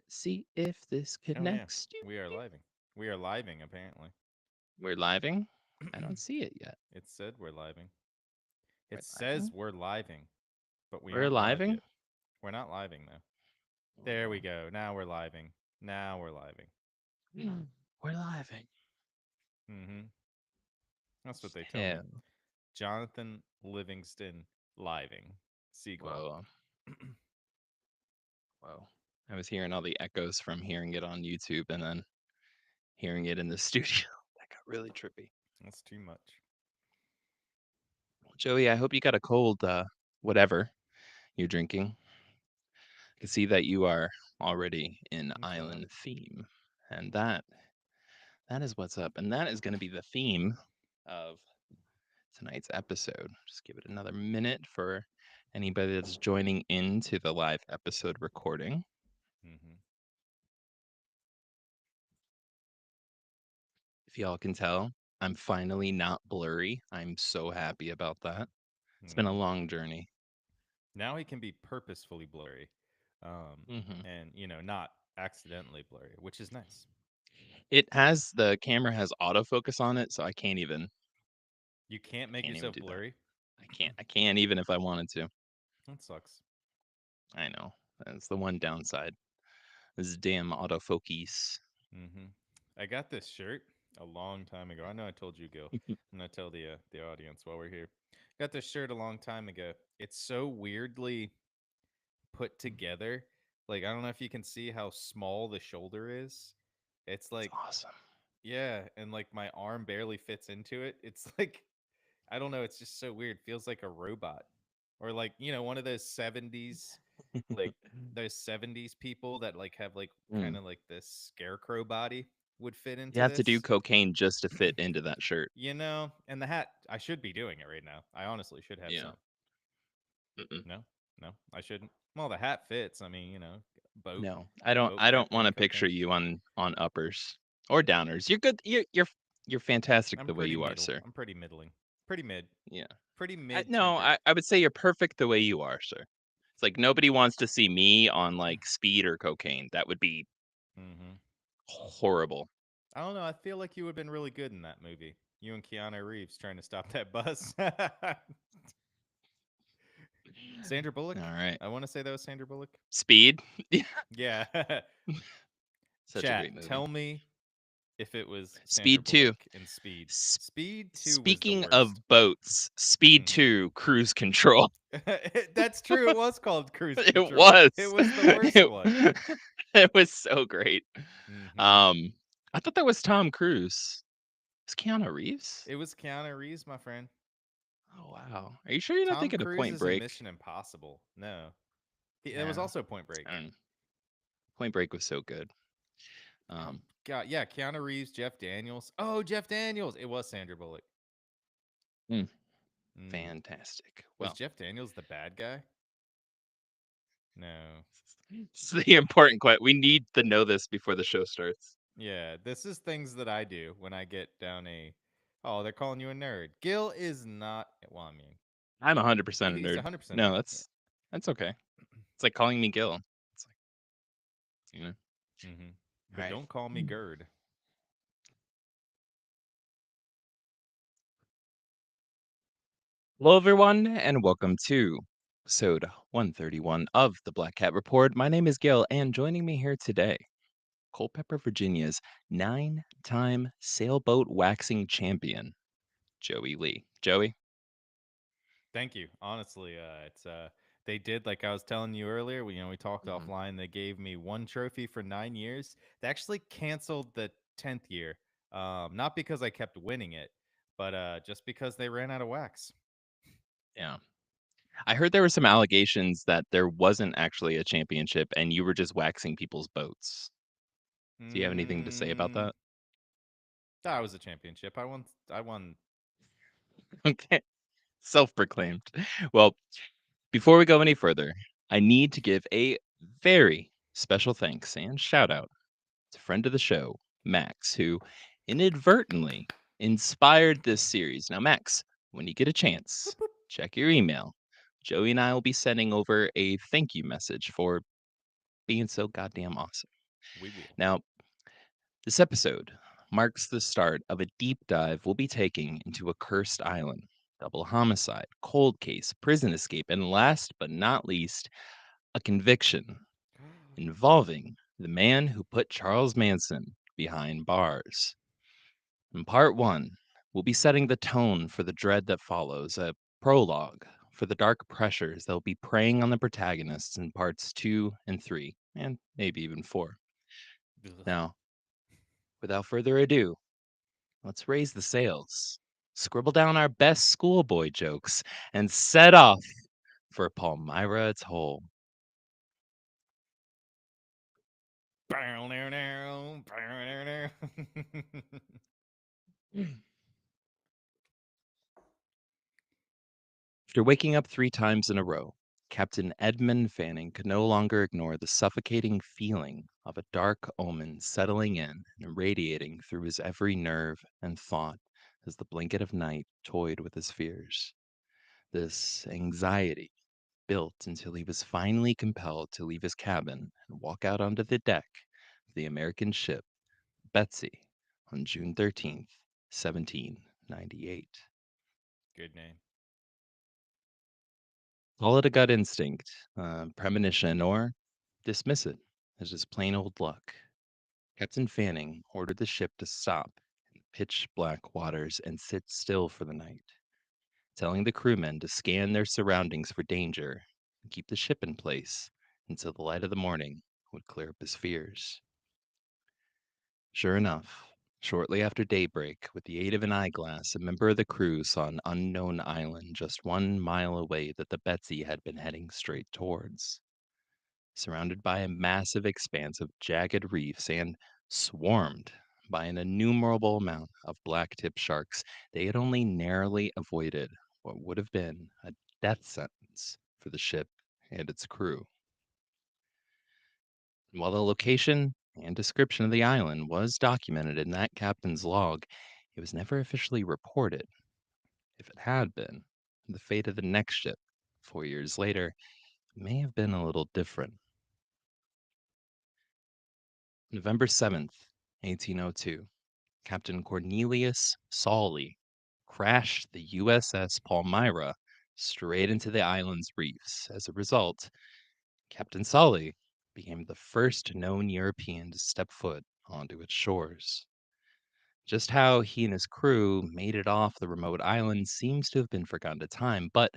See if this Oh yeah, connects. we are living. We are living apparently. We're living. I don't see it yet. It said we're living. We're It says living. we're living, but we We're aren't live living. yet. We're not living though. There we go. Now we're living. Now we're living. We're living. Mm-hmm. That's what they tell me. Hell. Jonathan Livingston living sequel. Whoa. Whoa. I was hearing all the echoes from hearing it on YouTube and then hearing it in the studio. That got really trippy. That's too much. Joey, I hope you got a cold, whatever you're drinking. I can see that you are already in I'm trying. island theme. And that is what's up. And that is going to be the theme of tonight's episode. Just give it another minute for anybody that's joining into the live episode recording. Mm-hmm. If y'all can tell, I'm finally not blurry. I'm so happy about that. It's been a Mm-hmm. long journey. Now he can be purposefully blurry, um, Hmm. and not accidentally blurry, which is nice. The camera has autofocus on it, so You can't make can't even yourself do that. blurry. I can't even if I wanted to. That sucks. I know. That's the one downside. This damn autofocus. Mm-hmm. I got this shirt a long time ago. I know I told you, Gil. I'm gonna tell the audience while we're here. Got this shirt a long time ago. It's so weirdly put together. Like I don't know if you can see how small the shoulder is. It's It's like awesome. yeah, and like my arm barely fits into it. It's like I don't know, it's just so weird. Feels like a robot. Or like, one of those 70s like those 70s people that like have like kind Mm. of like this scarecrow body would fit You into have to do this. cocaine just to fit into that shirt. And the hat, I should be doing it right now. I honestly should have Yeah. some. Mm-mm. No, no, I shouldn't. Well, the hat fits. I mean, boat, No, I don't. boat I don't want captain, to picture cocaine. you on uppers or downers. You're good. You're fantastic I'm the way pretty you are, middle. sir. I'm pretty middling. Pretty mid. Yeah. Pretty I, mid no, tempered. I would say you're perfect the way you are, sir. It's like nobody wants to see me on like speed or cocaine. That would be Mm-hmm. horrible. I don't know. I feel like you would have been really good in that movie. You and Keanu Reeves trying to stop that bus. Sandra All Bullock. right. I want to say that was Sandra Bullock. Speed. Yeah. Such a great Chat, movie. tell me if it was Sandra Speed Bullock 2. in Speed. S- Speed 2 was the Speaking of worst. boats, Speed Hmm. 2 Cruise Control. That's true. It was called Cruise It Control. It was. was the worst It, one. it was so great. Hmm. Um, I thought that was Tom Cruise. It's Keanu Reeves? It was Keanu Reeves, my friend. Oh wow. Are you sure you're not Tom thinking of Cruise Point is in Break? Mission Impossible. No. It was Yeah. also Point Break. Point Break was so good. Oh, Um, God. Yeah. Keanu Reeves, Jeff Daniels. Oh, Jeff Daniels. It was Sandra Bullock. mm, Mm. fantastic. Was Well, Jeff Daniels the bad guy? No. it's the important question. We need to know this before the show starts. Yeah, this is things that I do when I get down a. Oh, they're calling you a nerd. Gil is not. Well, I mean, I'm 100% a he's nerd. 100% No, nerd. Yeah. that's okay. It's like calling me Gil. It's like, you know. Mm-hmm. All But right. don't call me Gerd. Hello, everyone, and welcome to episode 131 of the Black Cat Report. My name is Gil, and joining me here today, Culpeper, Virginia's 9-time sailboat waxing champion, Joey Lee. Joey? Thank you. Honestly, it's they did like I was telling you earlier. We talked Mhm. offline. They gave me one trophy for 9 years. They actually canceled the 10th year, not because I kept winning it, but just because they ran out of wax. Yeah. I heard there were some allegations that there wasn't actually a championship and you were just waxing people's boats. Do you have anything to say about Mm, that? that was a championship. I won. I won. Okay. Self-proclaimed. Well, before we go any further, I need to give a very special thanks and shout out to friend of the show, Max, who inadvertently inspired this series. Now, Max, when you get a chance, Boop, boop. check your email. Joey and I will be sending over a thank you message for being so goddamn awesome. We will. Now, this episode marks the start of a deep dive we'll be taking into a cursed island, double homicide, cold case, prison escape, and last but not least, a conviction involving the man who put Charles Manson behind bars. In part one, we'll be setting the tone for the dread that follows, a prologue for the dark pressures that will be preying on the protagonists in parts two and three, and maybe even four. Ugh. Now, without further ado, let's raise the sails, scribble down our best schoolboy jokes, and set off for Palmyra Atoll. Bow, now, now, bow, now, now. After waking up 3 times in a row, Captain Edmund Fanning could no longer ignore the suffocating feeling of a dark omen settling in and radiating through his every nerve and thought as the blanket of night toyed with his fears. This anxiety built until he was finally compelled to leave his cabin and walk out onto the deck of the American ship Betsy on June 13th, 1798. Good name. Call it a gut instinct, premonition, or dismiss it as just plain old luck. Captain Fanning ordered the ship to stop in pitch black waters and sit still for the night, telling the crewmen to scan their surroundings for danger and keep the ship in place until the light of the morning would clear up his fears. Sure enough, shortly after daybreak, with the aid of an eyeglass, a member of the crew saw an unknown island just 1 mile away that the Betsy had been heading straight towards. Surrounded by a massive expanse of jagged reefs and swarmed by an innumerable amount of black-tipped sharks, they had only narrowly avoided what would have been a death sentence for the ship and its crew. And while the location and description of the island was documented in that captain's log, it was never officially reported. If it had been, the fate of the next ship, 4 years later, may have been a little different. November 7th, 1802. Captain Cornelius Sawley crashed the USS Palmyra straight into the island's reefs. As a result, Captain Sawley became the first known European to step foot onto its shores. Just how he and his crew made it off the remote island seems to have been forgotten to time, but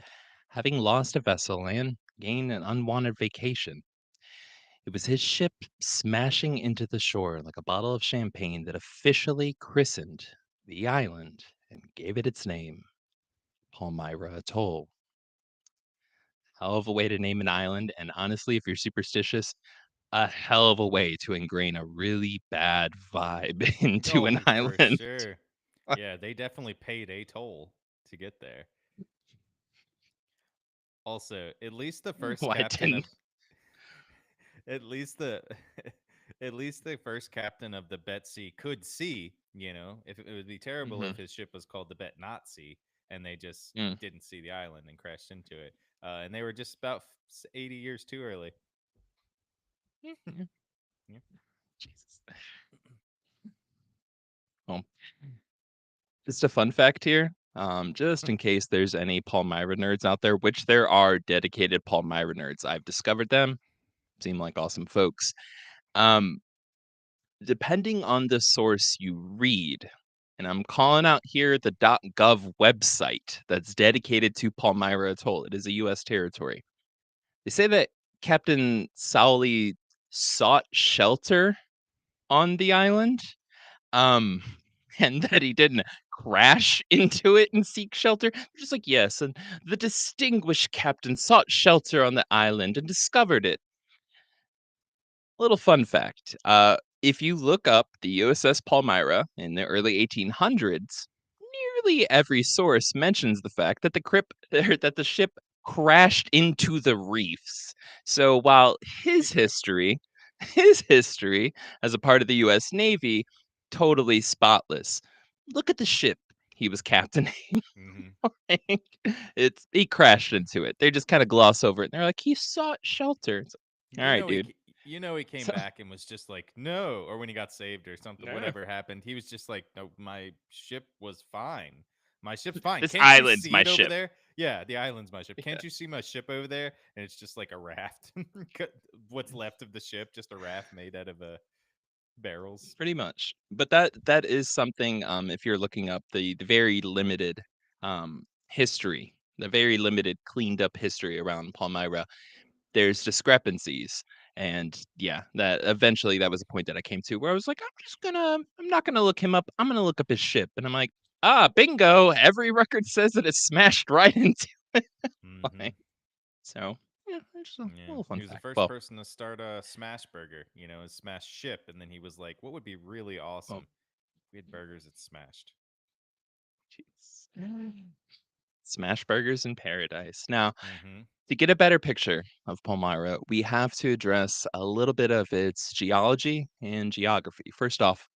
having lost a vessel and gained an unwanted vacation, it was his ship smashing into the shore like a bottle of champagne that officially christened the island and gave it its name, Palmyra Atoll. Hell of a way to name an island, and honestly, if you're superstitious, a hell of a way to ingrain a really bad vibe into an Oh, for island. sure. Yeah, they definitely paid a toll to get there. Also, at least the first Why captain didn't? of at least the at least the first captain of the Betsy could see, if it would be terrible Mhm, if his ship was called the Bet Nazi and they just mm. didn't see the island and crashed into it. And they were just about 80 years too early. Mhm. Yeah. Jesus. Well, just a fun fact here, just in case there's any Palmyra nerds out there, which there are dedicated Palmyra nerds. I've discovered them, seem like awesome folks. Um, Depending on the source you read, and I'm calling out here the .gov website that's dedicated to Palmyra Atoll. It is a U.S. territory. They say that Captain Sowley sought shelter on the island, um, and that he didn't crash into it and seek shelter. They're just like, yes, and the distinguished captain sought shelter on the island and discovered it. Little fun fact, if you look up the USS Palmyra in the early 1800s, nearly every source mentions the fact that the or that the ship crashed into the reefs. So while his history as a part of the US Navy, totally spotless. Look at the ship he was captaining. Hmm. Like, he crashed into it. They just kind of gloss over it. And they're like, he sought shelter. It's like, all You right, know, he dude. He came So back and was just like, no, or when he got saved or something, no, whatever happened, he was just like, no, my ship was fine. My ship's fine. this Can't you island's see my it over ship. there? Yeah, the island's my ship. Yeah, Can't you see my ship over there? And it's just like a raft. What's left of the ship, just a raft made out of barrels. pretty much. But that is something. If you're looking up the very limited history, the very limited cleaned up history around Palmyra, there's discrepancies. And yeah, that eventually that was a point that I came to where I was like, I'm not gonna look him up. I'm gonna look up his ship. And I'm like, bingo. Every record says that it's smashed right into Mm-hmm. mine. So yeah, just a Yeah, little he fun was the fact. first Well, person to start a smash burger, a smash ship, and then he was like, "What would be really well, awesome? If we had burgers that smashed." jeez. Smash burgers in paradise. Now, Mm-hmm. to get a better picture of Palmyra, we have to address a little bit of its geology and geography. First off,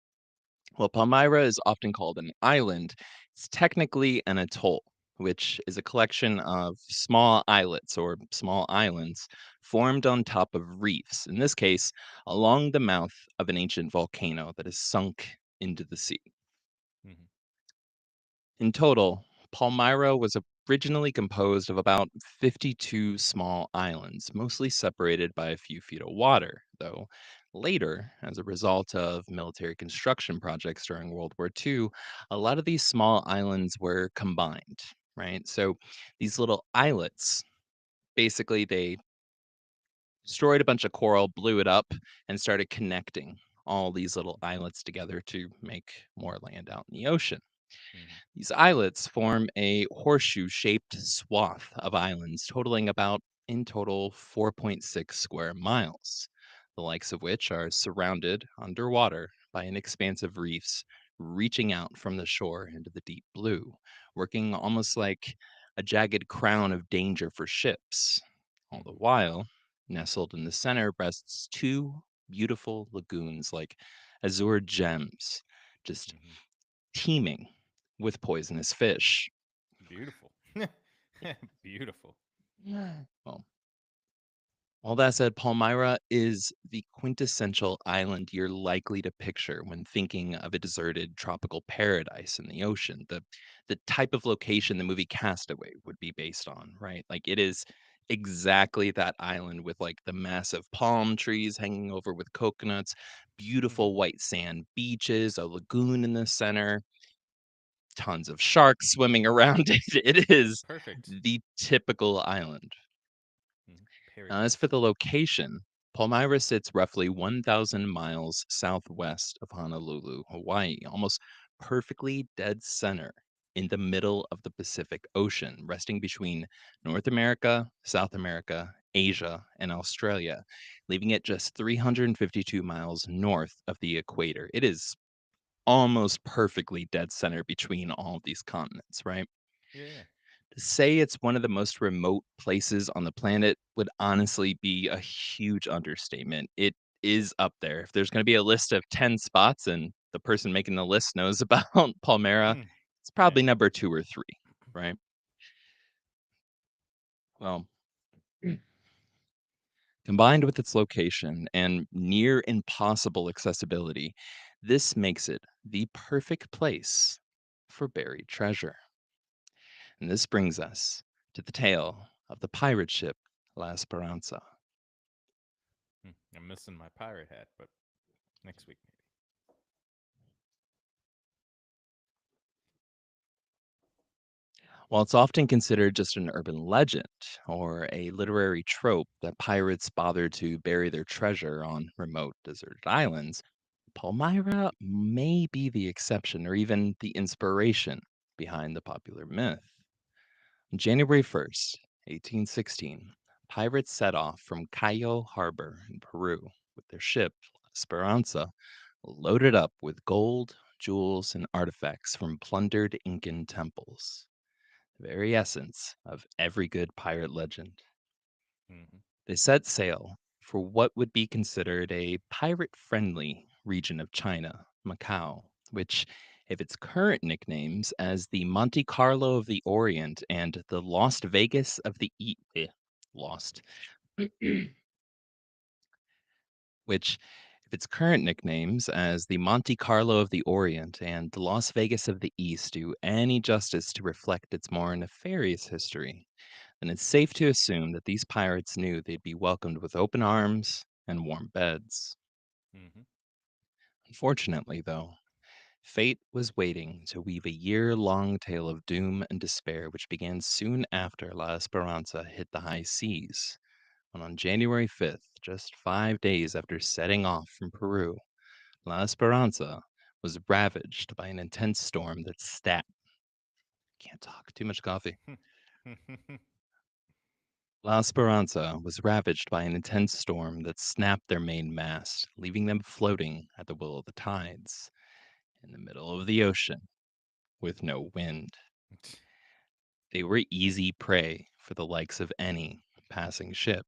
while Palmyra is often called an island, it's technically an atoll, which is a collection of small islets or small islands formed on top of reefs, in this case, along the mouth of an ancient volcano that has sunk into the sea. Mm-hmm. In total, Palmyra was originally composed of about 52 small islands, mostly separated by a few feet of water, though later, as a result of military construction projects during World War II, a lot of these small islands were combined, right? So these little islets, basically, they destroyed a bunch of coral, blew it up, and started connecting all these little islets together to make more land out in the ocean. Mm-hmm. These islets form a horseshoe shaped swath of islands, totaling about, in total, 4.6 square miles, the likes of which are surrounded underwater by inexpansive reefs reaching out from the shore into the deep blue, working almost like a jagged crown of danger for ships. All the Mm-hmm. while, nestled in the center rests two beautiful lagoons like azure gems, just Mm-hmm. teeming with poisonous fish. Beautiful. Beautiful. Well, all that said, Palmyra is the quintessential island you're likely to picture when thinking of a deserted tropical paradise in the ocean. The type of location the movie Castaway would be based on, right? Like it is exactly that island with like the massive palm trees hanging over with coconuts, Mm-hmm. beautiful white sand beaches, a lagoon in the center, tons of sharks swimming around it. It is Perfect. the typical island. Mm-hmm. Now, as for Paradise. the location, Palmyra sits roughly 1,000 miles southwest of Honolulu, Hawaii, almost perfectly dead center in the middle of the Pacific Ocean, resting between North America, South America, Asia, and Australia, leaving it just 352 miles north of the equator. It is almost perfectly dead center between all of these continents, right? Yeah. To say it's one of the most remote places on the planet would honestly be a huge understatement. It is up there. If there's going to be a list of 10 spots and the person making the list knows about Palmyra, Hmm. it's Yeah. probably number 2 or 3, right? Well, combined with its location and near impossible accessibility, this makes it the perfect place for buried treasure. And this brings us to the tale of the pirate ship La Esperanza. I'm missing my pirate hat, but next week maybe. While it's often considered just an urban legend or a literary trope that pirates bother to bury their treasure on remote deserted islands, Palmyra may be the exception or even the inspiration behind the popular myth. On January 1st, 1816, pirates set off from Cayo Harbor in Peru with their ship Esperanza, loaded up with gold, jewels, and artifacts from plundered Incan temples, the very essence of every good pirate legend. Mm-hmm. They set sail for what would be considered a pirate friendly region of China, Macau, which, if its current nicknames as the Monte Carlo of the Orient and the Lost Vegas of the Lost which, if its current nicknames as the Monte Carlo of the Orient and the Las Vegas of the East do any justice to reflect its more nefarious history, then it's safe to assume that these pirates knew they'd be welcomed with open arms and warm beds. Hmm. Unfortunately, though, fate was waiting to weave a year-long tale of doom and despair which began soon after La Esperanza hit the high seas, when on January 5th, just 5 days after setting off from Peru, La Esperanza was ravaged by an intense storm that can't talk, too much coffee. La Esperanza was ravaged by an intense storm that snapped their main mast, leaving them floating at the will of the tides in the middle of the ocean with no wind. They were easy prey for the likes of any passing ship.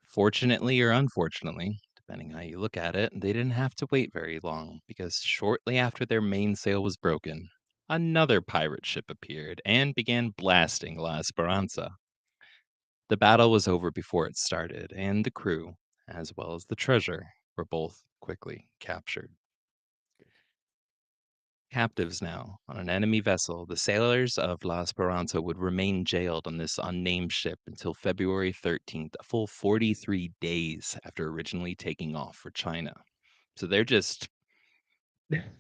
Fortunately or unfortunately, depending how you look at it, they didn't have to wait very long because shortly after their mainsail was broken, another pirate ship appeared and began blasting La Esperanza. The battle was over before it started, and the crew, as well as the treasure, were both quickly captured. Captives now on an enemy vessel, the sailors of La Esperanza would remain jailed on this unnamed ship until February 13th, a full 43 days after originally taking off for China. So they're just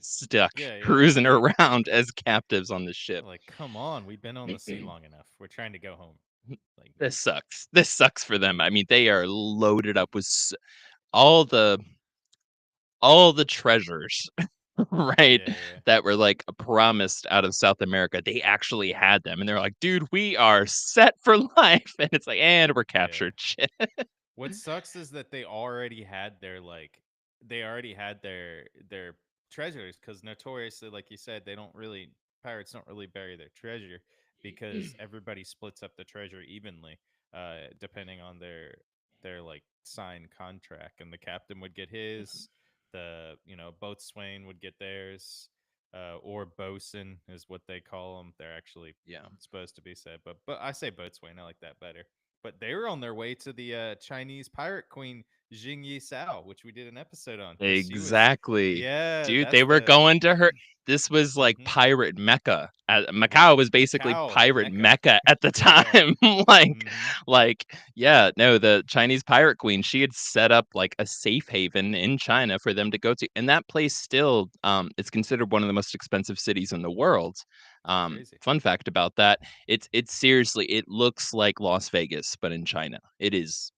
stuck Yeah, yeah. cruising around as captives on the ship. Like, come on, we've been on the sea long enough. We're trying to go home. Like, This sucks. This sucks for them. I mean, they are loaded up with all the all the treasures, right, yeah, yeah, that were, like, promised out of South America. They actually had them, and they're like, "Dude, we are set for life," and it's like, "And we're yeah. captured." Shit. What sucks is that they already had their treasures because notoriously, like you said, they don't really pirates don't really bury their treasure because everybody splits up the treasure evenly, depending on their like signed contract, and the captain would get his, the boatswain would get theirs, or bosun is what they call them. They're actually Yeah. supposed to be said, but I say boatswain. I like that better. But they were on their way to the Chinese pirate queen Jing Yi Sao, which we did an episode on because she was, Exactly. yeah, Dude, that's they were the, going to her this was like hmm pirate Mecca. yep, Macau was basically Macau pirate Mecca, Mecca at the yeah, time. Like hmm yeah, no, the Chinese pirate queen, she had set up like a safe haven in China for them to go to. And that place still it's considered one of the most expensive cities in the world. crazy. Fun fact about that, it's seriously, it looks like Las Vegas, but in China. It is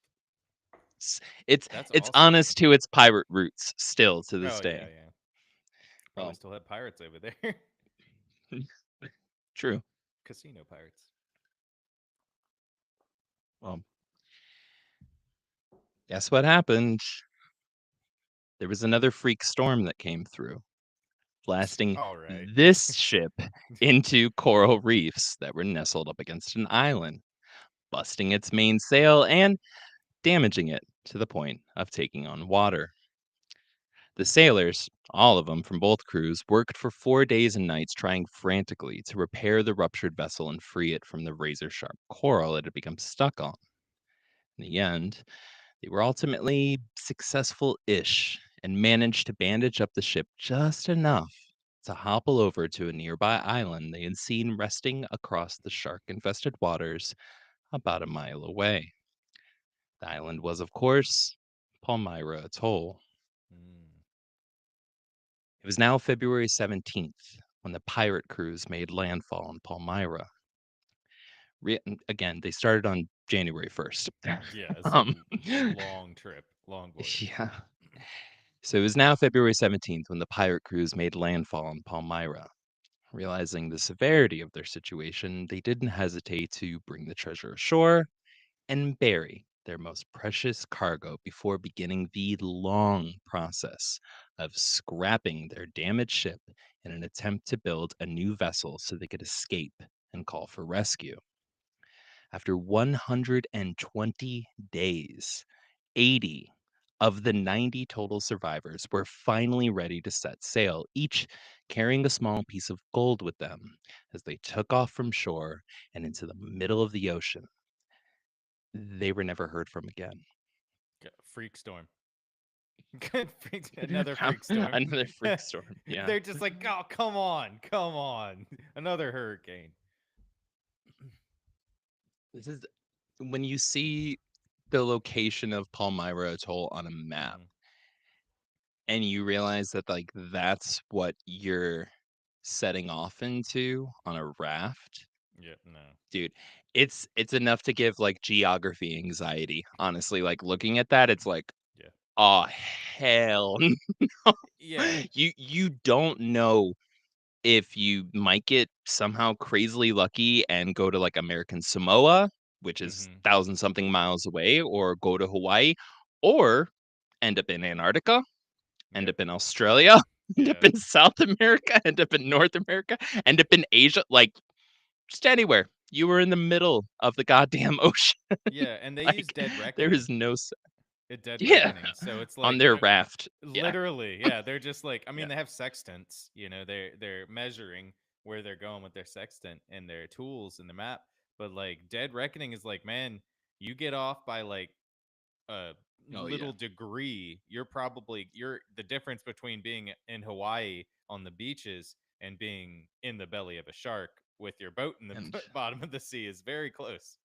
it's That's it's awesome. honest to its pirate roots still to Oh this yeah, day. yeah. Probably Well, still have pirates over there, true. casino pirates. Well, guess what happened? There was another freak storm that came through, blasting All right. this ship into coral reefs that were nestled up against an island, busting its main sail and damaging it to the point of taking on water. The sailors, all of them from both crews, worked for 4 days and nights trying frantically to repair the ruptured vessel and free it from the razor sharp coral it had become stuck on. In the end, they were ultimately successful ish and managed to bandage up the ship just enough to hobble over to a nearby island they had seen resting across the shark infested waters about a mile away. The island was, of course, Palmyra Atoll. Mm. It was now February 17th when the pirate crews made landfall in Palmyra. Again, they started on January 1st. Yeah, it's a um, long trip, long voyage. yeah. So it was now February 17th when the pirate crews made landfall in Palmyra. Realizing the severity of their situation, they didn't hesitate to bring the treasure ashore and bury their most precious cargo before beginning the long process of scrapping their damaged ship in an attempt to build a new vessel so they could escape and call for rescue. After 120 days, 80 of the 90 total survivors were finally ready to set sail, each carrying a small piece of gold with them as they took off from shore and into the middle of the ocean. They were never heard from again. freak storm. Another freak storm. Another freak storm. Yeah. They're just like, oh, come on, another hurricane. This is when you see the location of Palmyra Atoll on a map Hmm. and you realize that like that's what you're setting off into on a raft, Yep. No. dude, it's enough to give like geography anxiety. Honestly, like looking at that, it's like, Yeah. oh hell no. Yeah. You don't know if you might get somehow crazily lucky and go to like American Samoa, which is Mm-hmm. thousand something miles away, or go to Hawaii, or end up in Antarctica, end Yep. up in Australia, end up Yeah. in South America, end up in North America, end up in Asia, like just anywhere. You were in the middle of the goddamn ocean. Yeah. And they use Like dead there reckoning. is no Dead yeah, reckoning. So it's on like, their raft. Yeah. literally, yeah, they're just like, I Yeah. mean, they have sextants, they're measuring where they're going with their sextant and their tools and the map. But like dead reckoning is like, man, you get off by like a Oh yeah. little degree, you're the difference between being in Hawaii on the beaches and being in the belly of a shark with your boat in the And bottom of the sea is very close.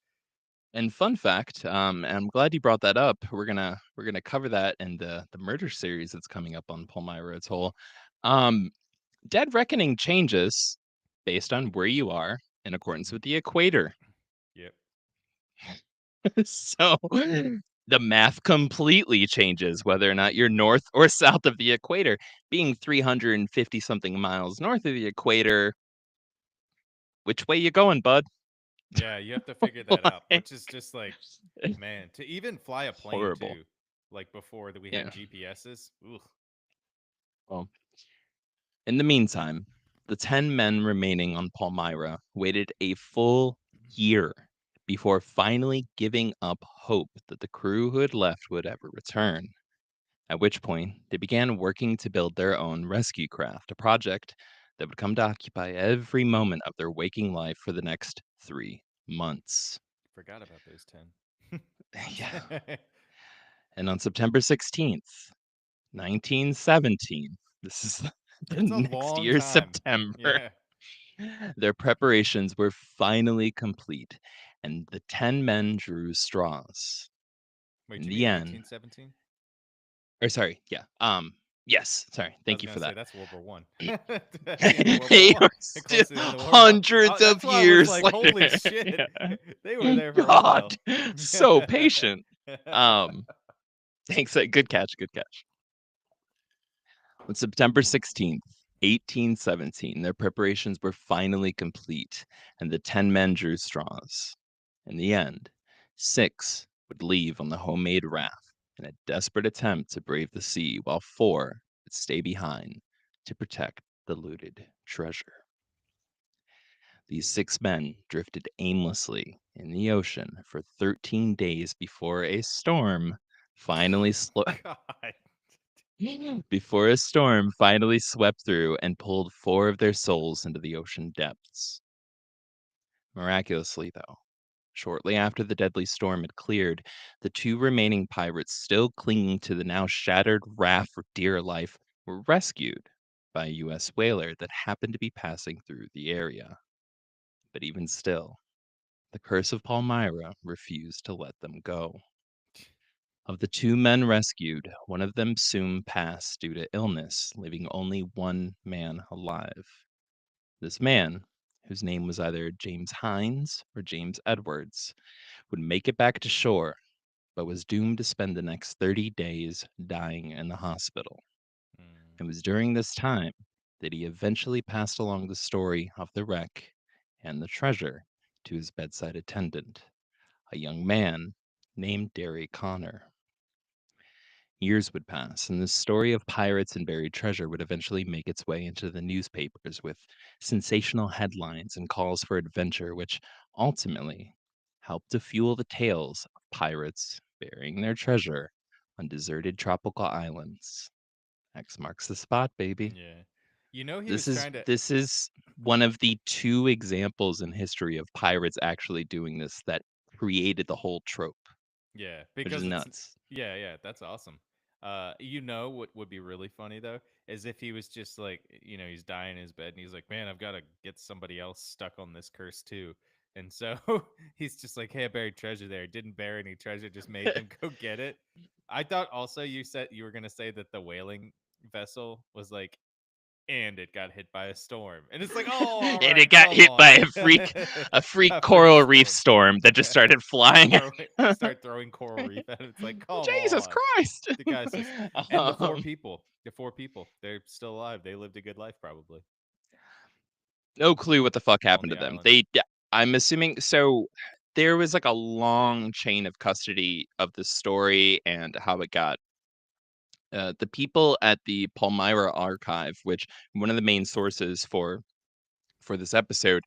fun fact, and I'm glad you brought that up. We're gonna cover that in the murder series that's coming up on Palmyra Atoll. Um, Dead reckoning changes based on where you are in accordance Hmm. with the equator. Yep. So the math completely changes whether or not you're north or south of the equator. Being 350 something miles north of the equator, which way you going, bud? Yeah, you have to figure that out, Like, which is just like, man, to even fly a plane horrible. too, like before that we had Yeah. GPSs. Ugh. Well, in the meantime, the 10 men remaining on Palmyra waited a full year before finally giving up hope that the crew who had left would ever return. At which point, they began working to build their own rescue craft, a project that would come to occupy every moment of their waking life for the next 3 months. Forgot about those 10. Yeah. And on September 16th, 1917, this is the It's a next long year, time. September, Yeah. their preparations were finally complete, and the 10 men drew straws. Wait, In do you the mean end, 1917? or sorry, yeah, yes, sorry, I thank was you gonna for say that. that's World War One. At the end of World War They One, are and still close to the end of World War. hundreds That's of why I was years like, "Holy later. shit, Yeah. they were there for a God, while." so patient. Um, Thanks. Good catch. Good catch. On September 16th, 1817, their preparations were finally complete, and the 10 men drew straws. In the end, 6 would leave on the homemade raft in a desperate attempt to brave the sea, while 4 would stay behind to protect the looted treasure. These 6 men drifted aimlessly in the ocean for 13 days before a storm finally God. before a storm finally swept through and pulled 4 of their souls into the ocean depths. Miraculously, though, shortly after the deadly storm had cleared, the 2 remaining pirates, still clinging to the now shattered raft for dear life, were rescued by a U.S. whaler that happened to be passing through the area. But even still, the curse of Palmyra refused to let them go. Of the 2 men rescued, one of them soon passed due to illness, leaving only one man alive. This man, whose name was either James Hines or James Edwards, would make it back to shore, but was doomed to spend the next 30 days dying in the hospital. Mm, It was during this time that he eventually passed along the story of the wreck and the treasure to his bedside attendant, a young man named Derry Connor. Years would pass, and the story of pirates and buried treasure would eventually make its way into the newspapers with sensational headlines and calls for adventure, which ultimately helped to fuel the tales of pirates burying their treasure on deserted tropical islands. X marks the spot, baby. yeah. You know he This was is trying to. this is one of the 2 examples in history of pirates actually doing this that created the whole trope. Yeah, which is because it's nuts. yeah, yeah, that's awesome. You know what would be really funny though is if he was just like, he's dying in his bed and he's like, "Man, I've got to get somebody else stuck on this curse too." And so he's just like, "Hey, I buried treasure there. Didn't bury any treasure, just made them go get it." I thought also you said you were gonna say that the whaling vessel was like, and it got hit by a storm, and it's like, "Oh, all And it right, got come hit by on, a freak perfect coral reef storm." storm that just started flying. Start throwing coral reef at it. It's like, come Jesus on. Christ. The guy's just and um, the four people, they're still alive. They lived a good life probably no clue what the fuck on happened the to them. island. I'm assuming so. There was like a long chain of custody of the story and how it got. The people at the Palmyra archive, which one of the main sources for this episode,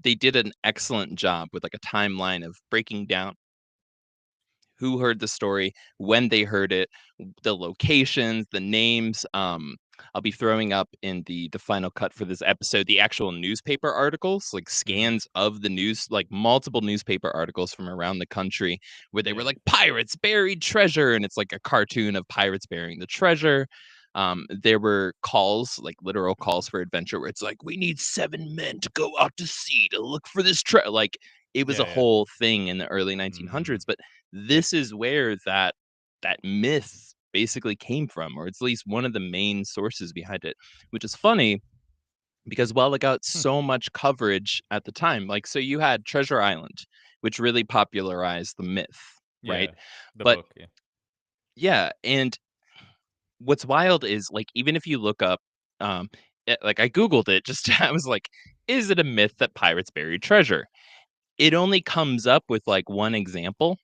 they did an excellent job with like a timeline of breaking down who heard the story, when they heard it, the locations, the names. I'll be throwing up in the final cut for this episode the actual newspaper articles, like Mhm. scans of the news, like multiple newspaper articles from around the country where they were Yeah. like pirates buried treasure, and it's like a cartoon of pirates burying the treasure. There were calls, like literal calls for adventure, where it's like, we need 7 men to go out to sea to look for this treasure. Like it was a Yeah, yeah. whole thing in the early Mhm. 1900s, but It this is where that myth basically came from, or it's at least one of the main sources behind it, which is funny because while it got hmm, so much coverage at the time, like so you had Treasure Island, which really popularized the myth, right? yeah. The But book, yeah. yeah, and what's wild is like even if you look up, like I googled it, just I was like, is it a myth that pirates buried treasure? It only comes up with like one example.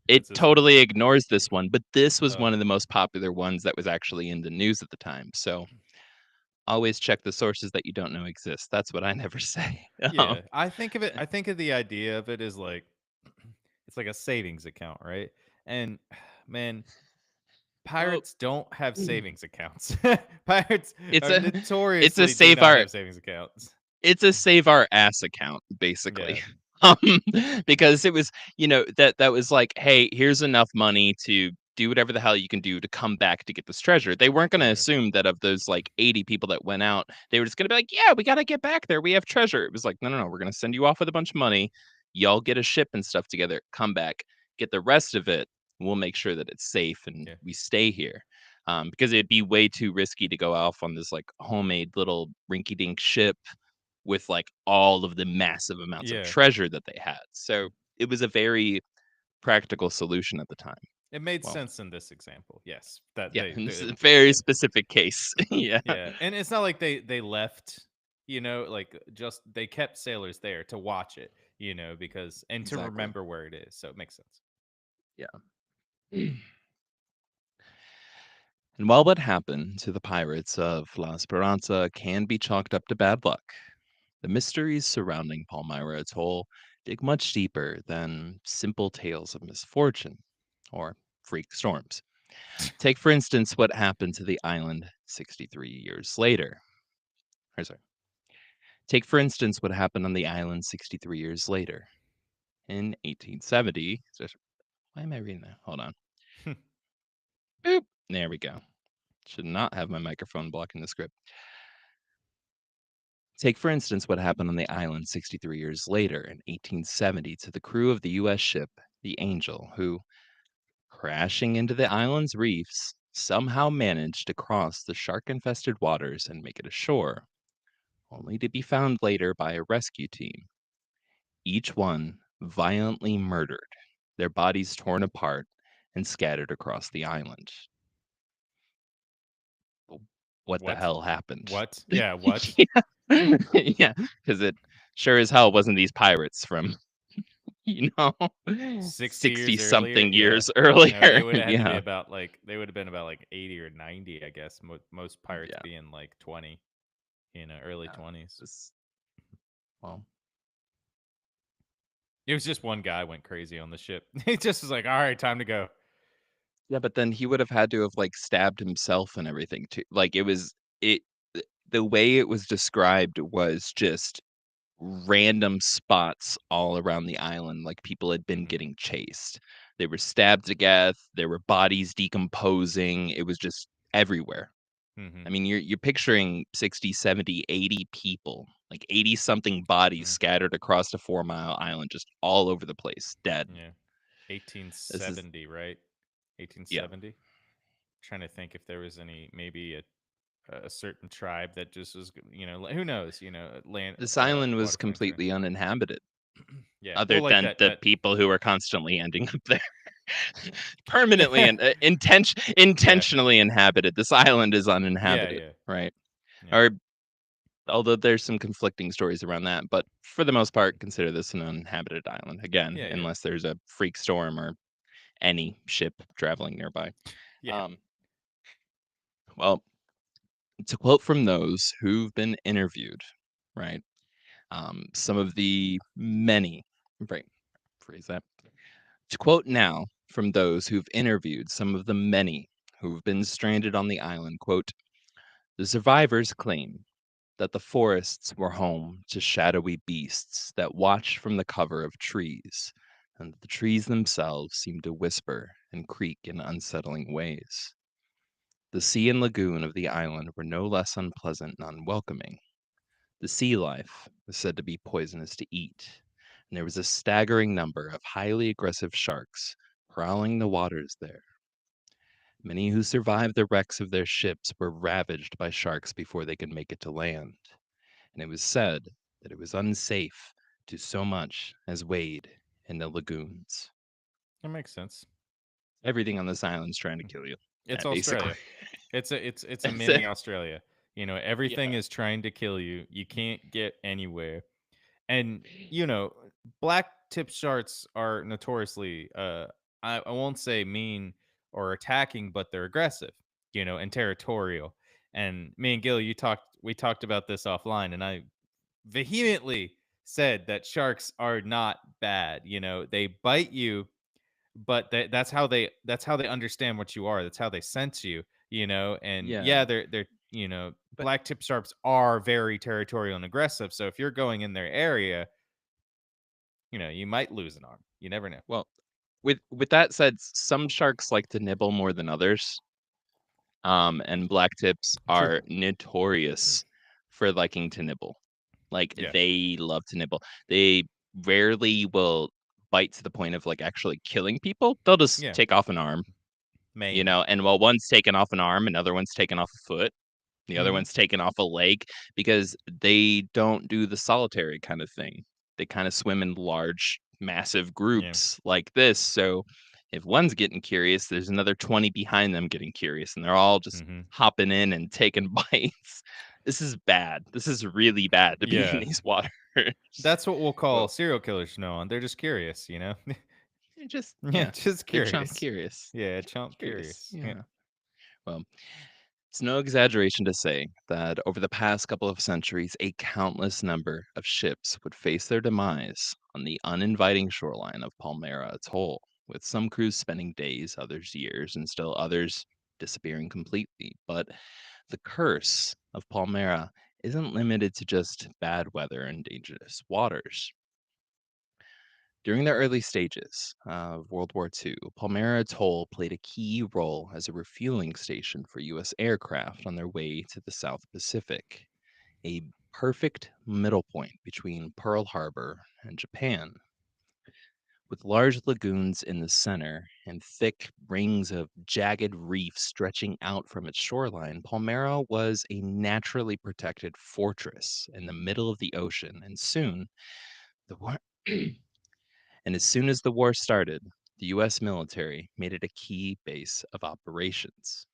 It What's this one? totally ignores this one, but this was Oh. one of the most popular ones that was actually in the news at the time. So always check the sources that you don't know exist. That's what I never say. Um, Yeah, I think of the idea of it as like it's like a savings account, right? And man, well, pirates don't have savings accounts. Pirates it's are a it's a notoriously do save not our have savings accounts. it's a save our ass account, basically. Yeah, Um, because it was, that was like, hey, here's enough money to do whatever the hell you can do to come back to get this treasure. They weren't going to sure. assume that of those like 80 people that went out, they were just going to be like, yeah, we got to get back there. We have treasure. It was like, no, no, no, we're going to send you off with a bunch of money. Y'all get a ship and stuff together, come back, get the rest of it. We'll make sure that it's safe and Yeah. we stay here. Because it'd be way too risky to go off on this like homemade little rinky dink ship with like all of the massive amounts of Yeah. treasure that they had. So it was a very practical solution at the time. It made Well, sense in this example. Yes. That yeah, it's they a very yeah. specific case. Yeah, Yeah. And it's not like they left, like just they kept sailors there to watch it, because and to exactly. remember where it is. So it makes sense. Yeah. And while what happened to the pirates of La Esperanza can be chalked up to bad luck, the mysteries surrounding Palmyra Atoll dig much deeper than simple tales of misfortune or freak storms. Take, for instance, what happened to the island 63 years later. Or sorry, take, for instance, what happened on the island 63 years later. In 1870, why am I reading that? Hold on. Boop. There we go. Should not have my microphone blocking the script. Take, for instance, what happened on the island 63 years later in 1870 to the crew of the U.S. ship, the Angel, who, crashing into the island's reefs, somehow managed to cross the shark infested waters and make it ashore, only to be found later by a rescue team, each one violently murdered, their bodies torn apart and scattered across the island. What the What? hell happened? What? Yeah, what? Yeah, yeah, because it sure as hell wasn't these pirates from, you know, 60 60 years earlier? something Yeah. years No, they earlier. would have had to be Yeah, about like they would have been about like 80 or 90, I guess. Most pirates yeah, being like 20, early yeah. 20s. This, well, It was just one guy went crazy on the ship. He just was like, "All right, time to go." yeah, but then he would have had to have like stabbed himself and everything too. Like it was it the way it was described was just random spots all around the island, like people had been Mhm. getting chased. They were stabbed to death, there were bodies decomposing, it was just everywhere. Mhm. I mean, you're picturing 60, 70, 80 people, like 80 something bodies Mm. scattered across a 4-mile island, just all over the place, dead. Yeah. This is 1870, right? yeah. 1870. Trying to think if there was any maybe a certain tribe that just was who knows, land This island was waterfront there. completely uninhabited, Yeah. other Well, like than that the that people who are constantly ending up there. Permanently and yeah. intentionally inhabited. This island is Yeah, uninhabited, yeah. right? Yeah. Or although there's some conflicting stories around that, but for the most part, consider this an uninhabited island. Again, Yeah, yeah. unless there's a freak storm or any ship traveling nearby. Yeah. Um, well, to quote from those who've been interviewed, right? Some of the many, right? Phrase that. To quote now from those who've interviewed some of the many who've been stranded on the island, quote, the survivors claim that the forests were home to shadowy beasts that watched from the cover of trees, and that the trees themselves seemed to whisper and creak in unsettling ways. The sea and lagoon of the island were no less unpleasant and unwelcoming. The sea life was said to be poisonous to eat, and there was a staggering number of highly aggressive sharks prowling the waters there. Many who survived the wrecks of their ships were ravaged by sharks before they could make it to land, and it was said that it was unsafe to so much as wade in the lagoons. That makes sense. Everything on this island's trying to Mhm. kill you, It's basically. Australia. It's a That's mini it. Australia. Yeah. Everything is trying to kill you. You can't get anywhere. And, you know, black tip sharks are notoriously I won't say mean or attacking, but they're aggressive, and territorial. And me and Gil, we talked about this offline, and I vehemently said that sharks are not bad. They bite you, but that's how they understand what you are. That's how they sense you, and yeah, Yeah. they're But black tip sharks are very territorial and aggressive. So if you're going in their area, you might lose an arm. You never know. well, with that said, some sharks like to nibble more than others. And black tips True. are notorious for liking to nibble. Like Yeah. they love to nibble. They rarely will bite to the point of like actually killing people. They'll just Yeah. take off an arm, Maim. and while one's taken off an arm, another one's taken off a foot, the other Mhm. one's taken off a leg because they don't do the solitary kind of thing. They kind of swim in large, massive Yeah. groups like this. So if one's getting curious, there's another 20 behind them getting curious, and they're all just Mhm. hopping in and taking bites. This is bad. This is really bad to be in Yeah. these waters. That's what we'll call Well, serial killers from now on. They're just curious. they're just, Yeah, yeah, just they're chump curious. curious. Yeah, chump Curious. curious. Yeah. Yeah. Well, it's no exaggeration to say that over the past couple of centuries, a countless number of ships would face their demise on the uninviting shoreline of Palmyra Atoll, with some crews spending days, others years, and still others disappearing completely. But the curse of Palmyra isn't limited to just bad weather and dangerous waters. During the early stages of World War II, Palmyra Atoll played a key role as a refueling station for U.S. aircraft on their way to the South Pacific, a perfect middle point between Pearl Harbor and Japan. With large lagoons in the center and thick rings of jagged reef stretching out from its shoreline, Palmyra was a naturally protected fortress in the middle of the ocean, and soon the war. And as soon as the war started, the US military made it a key base of operations.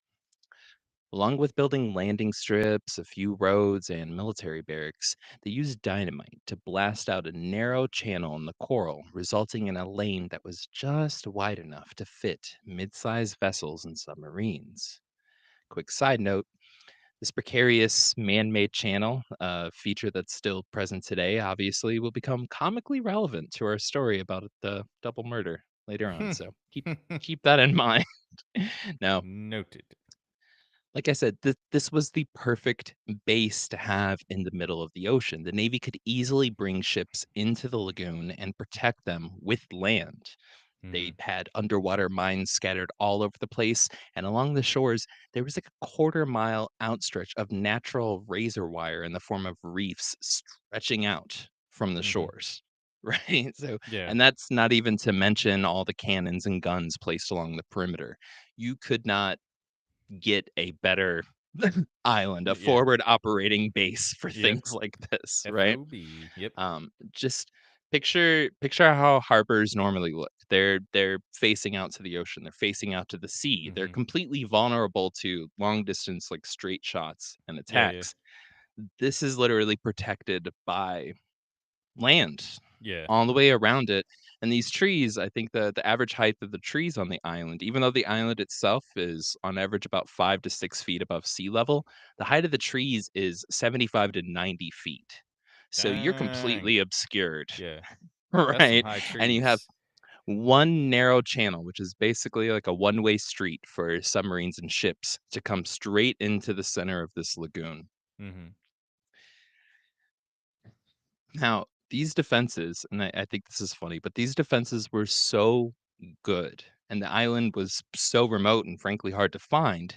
Along with building landing strips, a few roads, and military barracks, they used dynamite to blast out a narrow channel in the coral, resulting in a lane that was just wide enough to fit mid sized vessels and submarines. Quick side note, this precarious man made channel, a feature that's still present today, obviously, will become comically relevant to our story about the double murder later on. So keep that in mind. Now, Noted. like I said, this was the perfect base to have in the middle of the ocean. The Navy could easily bring ships into the lagoon and protect them with land. They Mhm. had underwater mines scattered all over the place, and along the shores, there was like a quarter-mile outstretch of natural razor wire in the form of reefs stretching out from the Mhm. shores. Right? So, Yeah. and that's not even to mention all the cannons and guns placed along the perimeter. You could not get a better island, a Yeah. forward operating base for Yep. things like this, right? FOB. Yep. Just picture how harbors normally look. They're facing out to the ocean. They're facing out to the sea. They're Mhm. completely vulnerable to long distance, like straight shots and Yeah, yeah. attacks. This is literally protected by land Yeah. all the way around it. And these trees, I think the average height of the trees on the island, even though the island itself is on average about 5 to 6 feet above sea level, the height of the trees is 75 to 90 feet. So you're Dang. completely obscured, Yeah. That's some right? high And you have trees. one narrow channel, which is basically like a one-way street for submarines and ships to come straight into the center of this lagoon. Mhm. Now, these defenses, and I think this is funny, but these defenses were so good, and the island was so remote and frankly hard to find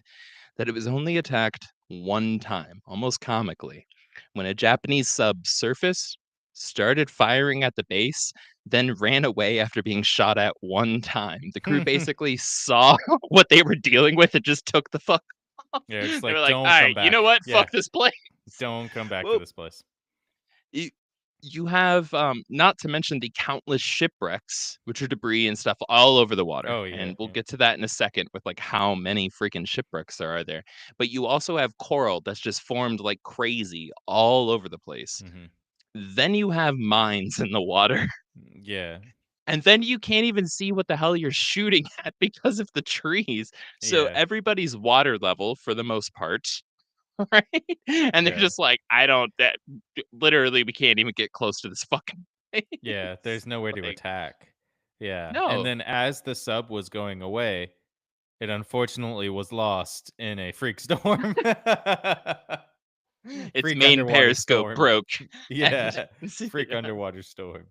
that it was only attacked one time, almost comically, when a Japanese sub surfaced, started firing at the base, then ran away after being shot at one time. The crew basically saw what they were dealing with and just took the fuck off. Yeah, just They were like, like, "Don't all come right, you know back." what? Yeah. Fuck this place. Don't come back to Well, this place. you you have, not to mention the countless shipwrecks, which are debris and stuff all over the water, Oh, yeah, and we'll yeah. get to that in a second with, like, how many freaking shipwrecks there are there, but you also have coral that's just formed like crazy all over the place. Mhm. Then you have mines in the water, Yeah. and then you can't even see what the hell you're shooting at because of the trees, so Yeah. everybody's water level, for the most part, right? And they're Yeah. just like, "I don't that literally, we can't even get close to this fucking Yeah, place." there's nowhere to Like, attack. Yeah, and no. then as the sub was going away, it unfortunately was lost in a freak storm. Its Freak main underwater periscope storm. broke, and Yeah, freak yeah. underwater storm.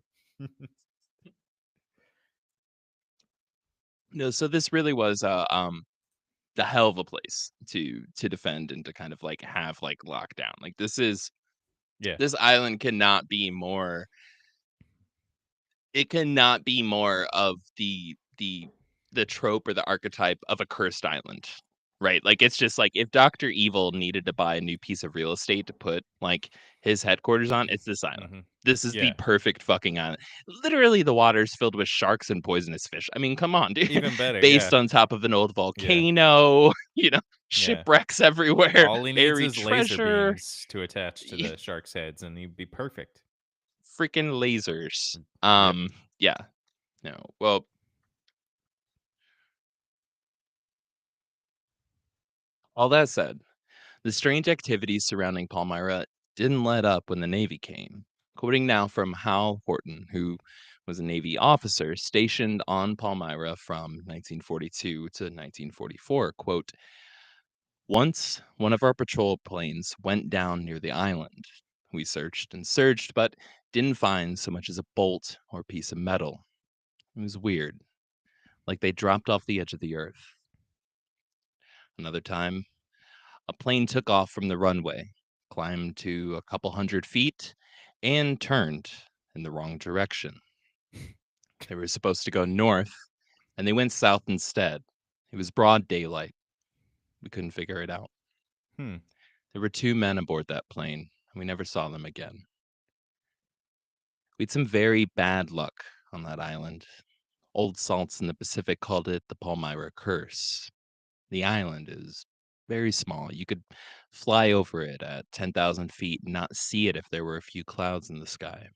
No, so this really was, the hell of a place to defend and to kind of, like, have, like, lockdown. Like, Yeah. this island cannot be more it cannot be more of the trope or the archetype of a cursed island, right? Like, it's just like if Doctor Evil needed to buy a new piece of real estate to put, like, his headquarters on, it's this island. Mhm. This is the Yeah, perfect fucking island. Literally, the water's filled with sharks and poisonous fish. I mean, come on, dude. even better, Based yeah. on top of an old Yeah, volcano, yeah. shipwrecks everywhere, All he needs buried is laser treasure, beams to attach to the shark's heads, and he'd be perfect. freaking lasers. Yep. Yeah, no. Well, all that said, the strange activities surrounding Palmyra didn't let up when the Navy came. Quoting now from Hal Horton, who was a Navy officer stationed on Palmyra from 1942 to 1944, quote, once one of our patrol planes went down near the island. We searched and searched, but didn't find so much as a bolt or piece of metal. It was weird, like they dropped off the edge of the earth. Another time, a plane took off from the runway, climbed to a couple hundred feet, and turned in the wrong direction. They were supposed to go north, and they went south instead. It was broad daylight. We couldn't figure it out. Hmm. There were two men aboard that plane, and we never saw them again. We had some very bad luck on that island. Old salts in the Pacific called it the Palmyra Curse. The island is very small. You could fly over it at 10,000 feet and not see it if there were a few clouds in the sky.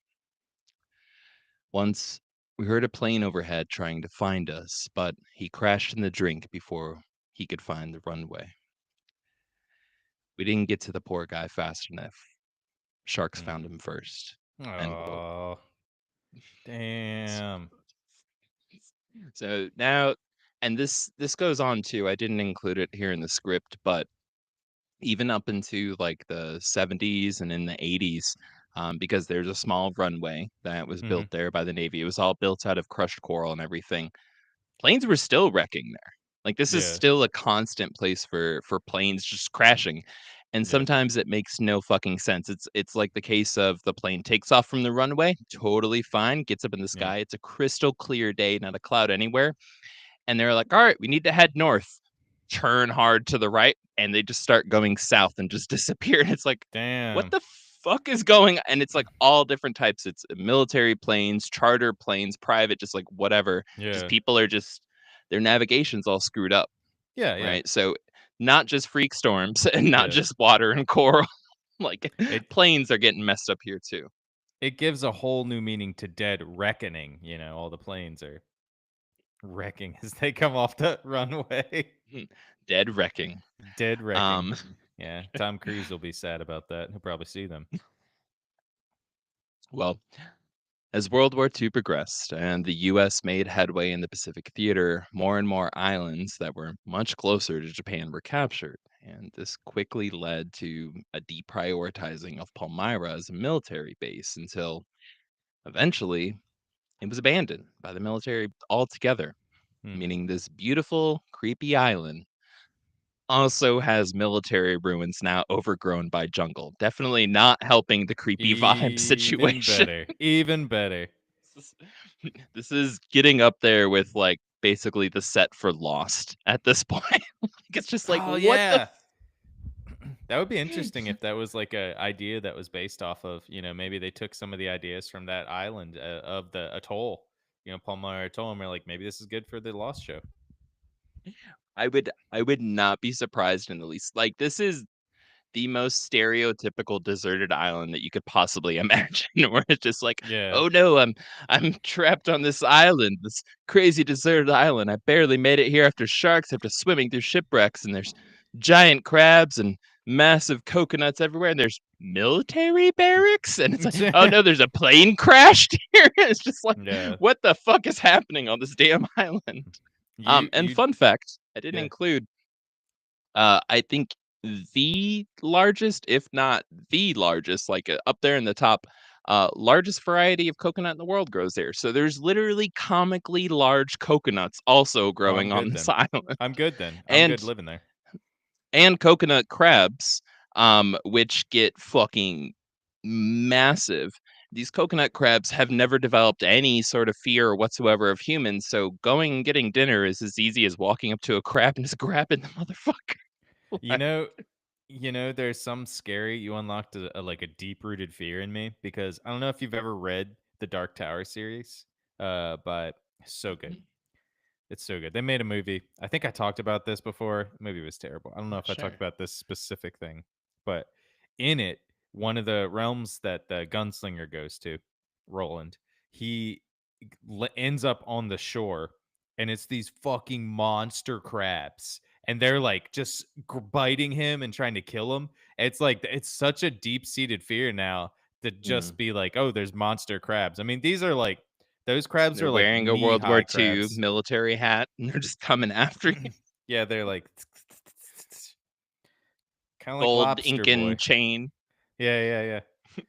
Once, we heard a plane overhead trying to find us, but he crashed in the drink before he could find the runway. We didn't get to the poor guy fast enough. Sharks found Mhm. him first. End quote. Oh, damn. So now, and this goes on too. I didn't include it here in the script, but even up into like the 70s and in the 80s, because there's a small runway that was Hmm. built there by the Navy. It was all built out of crushed coral and everything. Planes were still wrecking there. Like this is Yeah. still a constant place for planes just crashing. And Yeah. sometimes it makes no fucking sense. It's like the case of the plane takes off from the runway, totally fine, gets up in the Yeah. sky. It's a crystal clear day, not a cloud anywhere. And they're like, "All right, we need to head north." Turn hard to the right, and they just start going south and just disappear. And it's like, what Damn. the fuck is going? And it's like all different types. It's military planes, charter planes, private, just like whatever. Just Yeah. people are just their navigation's all screwed up, Yeah. Yeah. right? So not just freak storms and not Yeah. just water and coral. Like It planes are getting messed up here too. it gives a whole new meaning to dead reckoning. All the planes are wrecking as they come off the runway. Dead wrecking. Dead wrecking. Um, Yeah, Tom Cruise will be sad about that. He'll probably see them. well, as World War II progressed and the US made headway in the Pacific theater, more and more islands that were much closer to Japan were captured. And this quickly led to a deprioritizing of Palmyra as a military base until eventually it was abandoned by the military altogether, Hmm. meaning this beautiful, creepy island also has military ruins now overgrown by jungle. Definitely not helping the creepy vibe Even situation. better. Even better. This is this is getting up there with, like, basically the set for Lost at this point. Like, it's just like, Oh what the yeah. That would be interesting if that was like a idea that was based off of, maybe they took some of the ideas from that island of the atoll, Palmyra Atoll, and we're like, maybe this is good for the Lost show. I would not be surprised in the least. Like, this is the most stereotypical deserted island that you could possibly imagine, where it's just like, Yeah. "Oh, no, I'm trapped on this island, this crazy deserted island. I barely made it here after sharks, after swimming through shipwrecks, and there's giant crabs and massive coconuts everywhere, and there's military barracks." And it's like, "Oh, no, there's a plane crashed here." It's just like, Yeah. what the fuck is happening on this damn island? You And you fun fact, I didn't yeah. include I think the largest, if not the largest, like, up there in the top, largest variety of coconut in the world grows there. So there's literally comically large coconuts also Oh, I'm growing on good this then. island. I'm good then. I'm And good living there. coconut crabs, which get fucking massive. These coconut crabs have never developed any sort of fear whatsoever of humans, so going and getting dinner is as easy as walking up to a crab and just grabbing the motherfucker. You know, there's some scary. You unlocked like a deep rooted fear in me because I don't know if you've ever read the Dark Tower series, but so good. It's so good. They made a movie. I think I talked about this before. The movie was terrible. I don't know if I talked Sure. about this specific thing, but in it, one of the realms that the gunslinger goes to, Roland, he ends up on the shore, and it's these fucking monster crabs, and they're like just biting him and trying to kill him. It's like it's such a deep seated fear now to just Mm. be like, oh, there's monster crabs. I mean, these are like those crabs They're are like wearing a knee World War high II crabs. military hat, and they're just coming after you. Yeah, they're like kind of like Gold lobster Incan boy. chain. Yeah, yeah,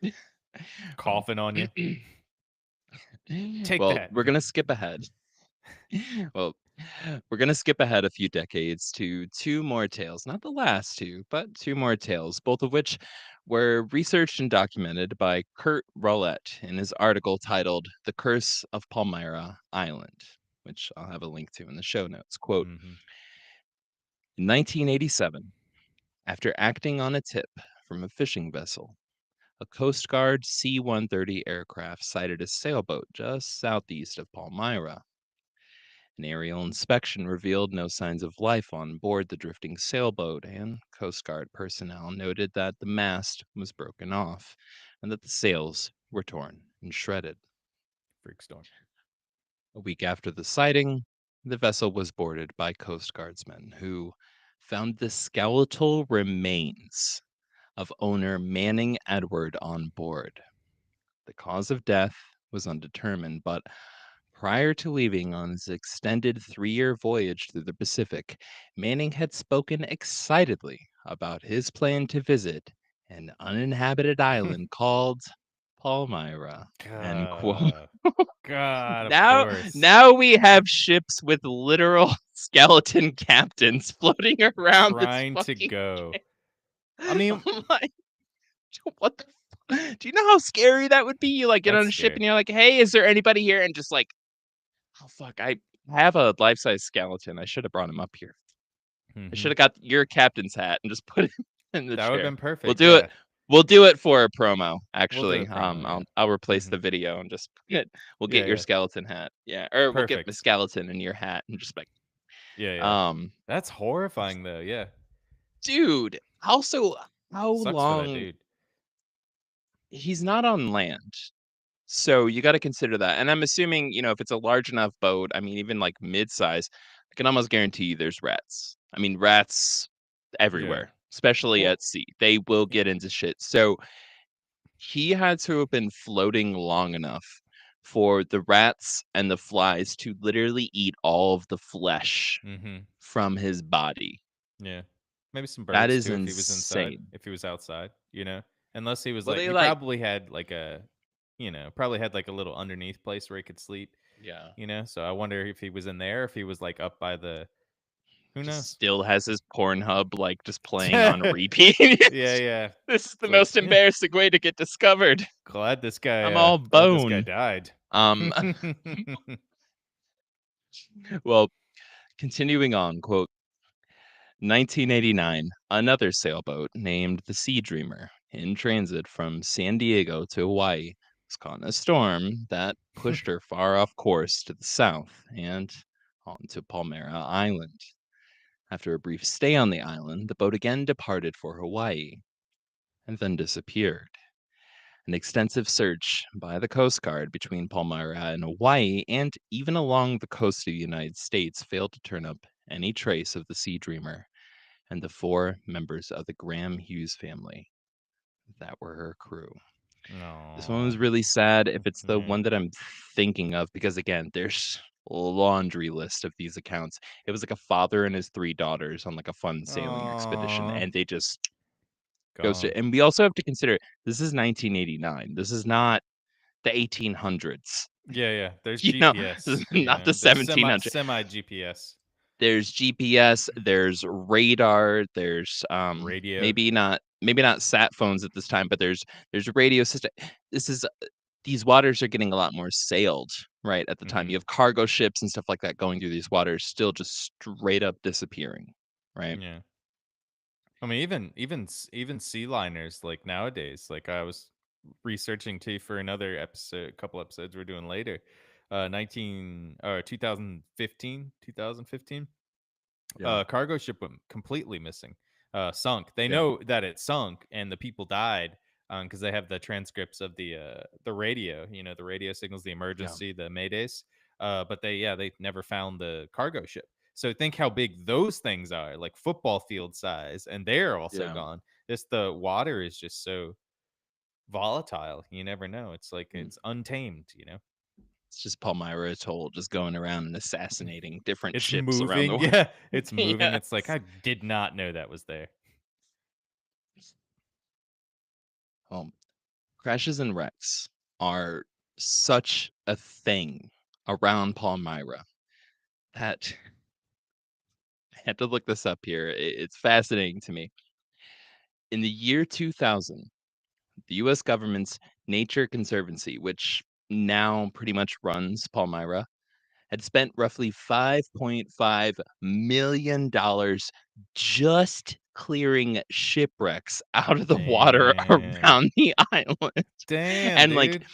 yeah. Well, Coughing on you. Take well, that. we're gonna skip ahead. Well, we're gonna skip ahead a few decades to two more tales, not the last two, but two more tales, both of which were researched and documented by Kurt Rollett in his article titled "The Curse of Palmyra Island," which I'll have a link to in the show notes. Quote: Hmm. In 1987, after acting on a tip from a fishing vessel, a Coast Guard C-130 aircraft sighted a sailboat just southeast of Palmyra. An aerial inspection revealed no signs of life on board the drifting sailboat, and Coast Guard personnel noted that the mast was broken off and that the sails were torn and shredded. Freak storm. A week after the sighting, the vessel was boarded by Coast Guardsmen who found the skeletal remains of owner Manning Edward on board. The cause of death was undetermined, but prior to leaving on his extended 3-year voyage through the Pacific, Manning had spoken excitedly about his plan to visit an uninhabited island called Palmyra. End quote. God, God, of Now, course. now we have ships with literal skeleton captains floating around this Trying to fucking. go. I mean, I'm like, what the? Do you know how scary that would be? You like get on that's a ship scary. and you're like, hey, is there anybody here? And just like, oh fuck, I have a life size skeleton. I should have brought him up here. I Hmm. should have got your captain's hat and just put him in the That would have chair. been We'll perfect. do it. Yeah, We'll do it for a promo. we'll do a Actually, promo. I'll replace Yeah. the video and just we'll Yeah, get your yeah. skeleton hat. Yeah, or we'll get the Perfect. skeleton in your hat and just like, Yeah, yeah. um, That's horrifying though. Yeah. dude. Also, how Sucks for that long? dude. He's not on land. So you got to consider that. And I'm assuming, if it's a large enough boat, I mean, even like mid-size, I can almost guarantee you there's rats. I mean, rats Yeah. everywhere, especially Well, at sea. They will y- get into shit. So he had to have been floating long enough for the rats and the flies to literally eat all of the flesh mhm. from his body. Yeah. Maybe some That birds is too if he was inside, insane. if he was outside, Unless he was Well, like they he like, probably had like a probably had like a little underneath place where he could sleep, yeah, So I wonder if he was in there, if he was like up by the who just knows? still has his Pornhub like just playing on repeat. Yeah, yeah. This is the It's like, most embarrassing way to get discovered. I'm all glad this guy bone. died. Um, well, continuing on, quote, 1989, another sailboat named the Sea Dreamer, in transit from San Diego to Hawaii, was caught in a storm that pushed her far off course to the south and onto Palmyra Island. After a brief stay on the island, the boat again departed for Hawaii and then disappeared. An extensive search by the Coast Guard between Palmyra and Hawaii and even along the coast of the United States failed to turn up any trace of the Sea Dreamer and the four members of the Graham Hughes family that were her crew. This one No. was really sad if it's the Yeah. one that I'm thinking of because again, there's a laundry list of these accounts. It was like a father and his three daughters on like a fun sailing expedition Oh, and they just goes gone. to and we also have to consider this is 1989. This is not the 1800s. Yeah, yeah. There's You know, this GPS, is not the There's 1700s. semi GPS. There's GPS, there's radar, there's Radio. maybe not sat phones at this time, but there's a radio system. This is these waters are getting a lot more sailed, right? At the time, you Mhm. have cargo ships and stuff like that going through these waters, still just straight up disappearing, right? Yeah. I mean, even sea liners like nowadays. Like I was researching too for another episode, couple episodes we're doing later. 19 or 2015, 2015. Yeah, Cargo ship went completely missing. Sunk. They yeah, know that it sunk and the people died because they have the transcripts of the radio. The radio signals, the yeah. emergency, the maydays. But they never found the cargo ship. So think how big those things are, like football field size, and they're also Yeah. gone. Just the water is just so volatile. You never know. It's like Mm. it's untamed. It's just Palmyra Atoll just going around and assassinating different It's ships around the moving. world. Yeah, it's moving. Yeah. It's like I did not know that was there. Um, crashes and wrecks are such a thing around Palmyra that I had to look this up here. It's fascinating to me. In the year 2000, the US government's Nature Conservancy, which now pretty much runs Palmyra, had spent roughly $5.5 million just clearing shipwrecks out of the water Damn. around the island. Damn, And like dude.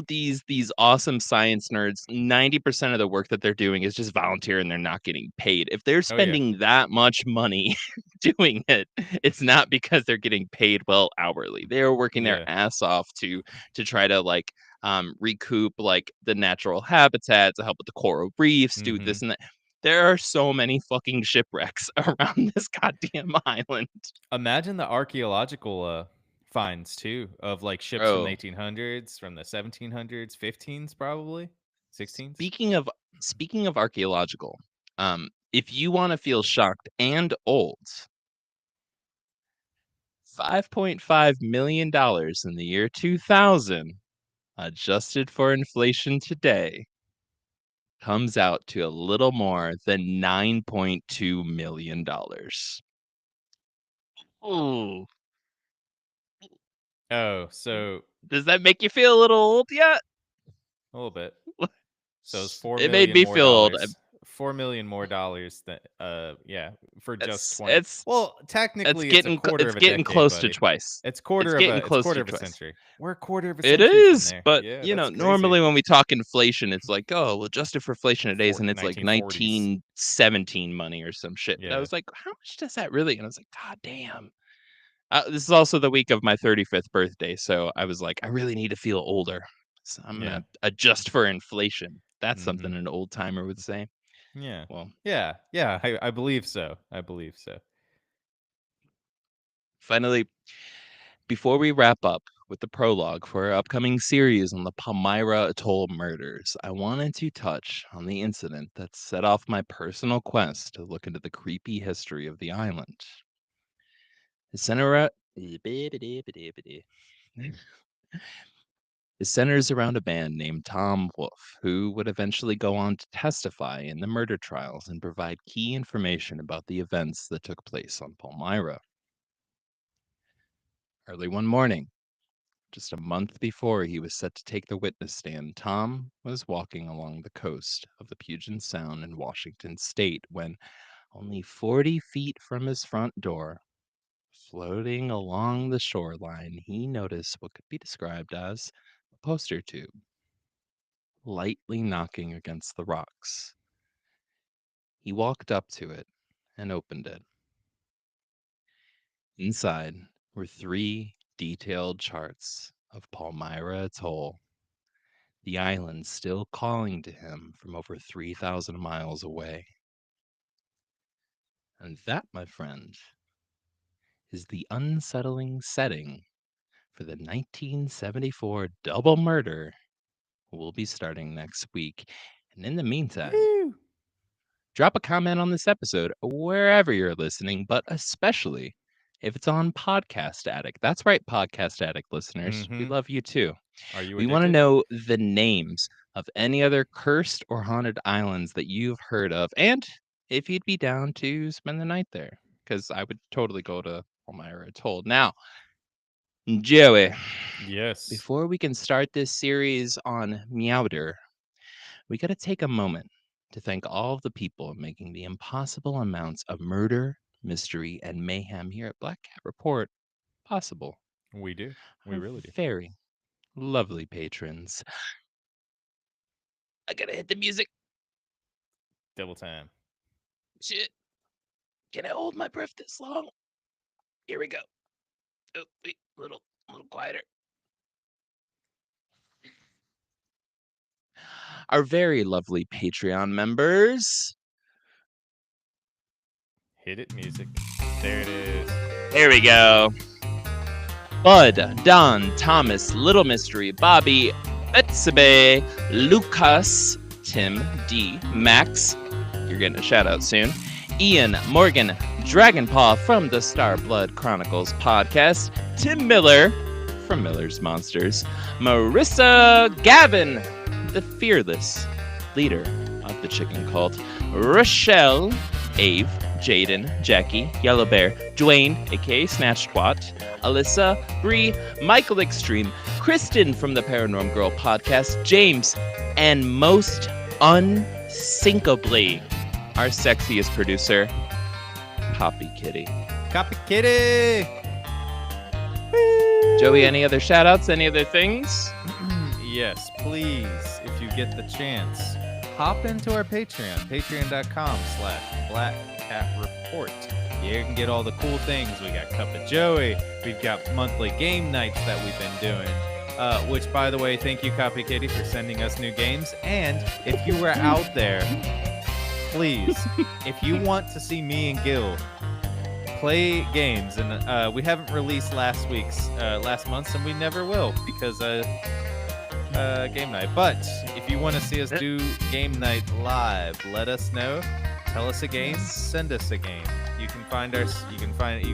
these awesome science nerds, 90% of the work that they're doing is just volunteer and they're not getting paid. If they're Oh yeah. spending that much money doing it, it's not because they're getting paid well hourly. They are working their Yeah. ass off to try to like recoup like the natural habitat, to help with the coral reefs, do Mhm. this and that. There are so many fucking shipwrecks around this goddamn island. Imagine the archaeological finds too of like ships from the Bro, 1800s, from the 1700s, 15s probably, 16s. speaking of archaeological, if you want to feel shocked and old, $5.5 million in the year 2000, adjusted for inflation today, comes out to a little more than $9.2 million. Ooh. Oh, so Does that make you feel a little old yet? a little bit. So it's four It made million me more feel old. dollars. $4 million more dollars than yeah, for just It's 20. it's Well, it's technically it's a getting quarter it's of a getting decade, close to buddy. twice. It's It's quarter of getting a it's close quarter to of a twice. century. We're a quarter of a It century from is, there. but Yeah, that's crazy. normally when we talk inflation, it's like, oh, well, adjusted for inflation today's, and it's like 1940s. 1917 money or some shit. But I Yeah. was like, how much does that really? And I was like, God damn. This is also the week of my 35th birthday, so I was like, I really need to feel older. So I'm Yeah. gonna adjust for inflation. That's Mm-hmm. something an old timer would say. Yeah. Well, Yeah. Yeah. I believe so. I believe so. finally, before we wrap up with the prologue for our upcoming series on the Palmyra Atoll murders, I wanted to touch on the incident that set off my personal quest to look into the creepy history of the island. It centers it centers around a man named Tom Wolfe, who would eventually go on to testify in the murder trials and provide key information about the events that took place on Palmyra. Early one morning, just a month before he was set to take the witness stand, Tom was walking along the coast of the Puget Sound in Washington state when, only 40 feet from his front door, floating along the shoreline, he noticed what could be described as a poster tube lightly knocking against the rocks. He walked up to it and opened it. Inside were three detailed charts of Palmyra Atoll, the island still calling to him from over 3,000 miles away. And that, my friend, is the unsettling setting for the 1974 double murder we'll be starting next week. And in the meantime, Woo! drop a comment on this episode wherever you're listening, but especially if it's on Podcast Addict. That's right, Podcast Addict listeners. We Mm-hmm. love you too. Are you We want to addicted? know the names of any other cursed or haunted islands that you've heard of, and if you'd be down to spend the night there, because I would totally go to Palmyra Atoll. Now, Joey, Yes. before we can start this series on Meowder, we got to take a moment to thank all of the people making the impossible amounts of murder, mystery, and mayhem here at Black Cat Report possible. We do. We Our really do. very lovely patrons. I gotta hit the music. Double time. Shit. Can I hold my breath this long? Here we go. Oh, wait, little quieter. Our very lovely Patreon members. Hit it, music. There it is. Here we go. Bud, Don, Thomas, Little Mystery, Bobby, Betsabe, Lucas, Tim, D, Max, you're getting a shout out soon, Ian, Morgan, Dragonpaw from the Star Blood Chronicles podcast, Tim Miller from Miller's Monsters, Marissa Gavin, the fearless leader of the chicken cult, Rochelle, Ave, Jaden, Jackie, Yellow Bear, Dwayne, aka Snatch Squat, Alyssa, Bree, Michael Extreme, Kristen from the Paranorm Girl podcast, James, and most unsinkably, our sexiest producer, Copy Kitty. Copy Kitty! Joey, any other shout outs? Any other things? Yes, please, if you get the chance, hop into our Patreon, patreon.com/blackcatreport. You can get all the cool things. We got Cup of Joey. We've got monthly game nights that we've been doing. Which, by the way, thank you, Copy Kitty, for sending us new games. And if you were out there, please, if you want to see me and Gil play games, and we haven't released last month's, and we never will because game night. But if you want to see us do game night live, let us know. Tell us a game. Send us a game. You can find us. You can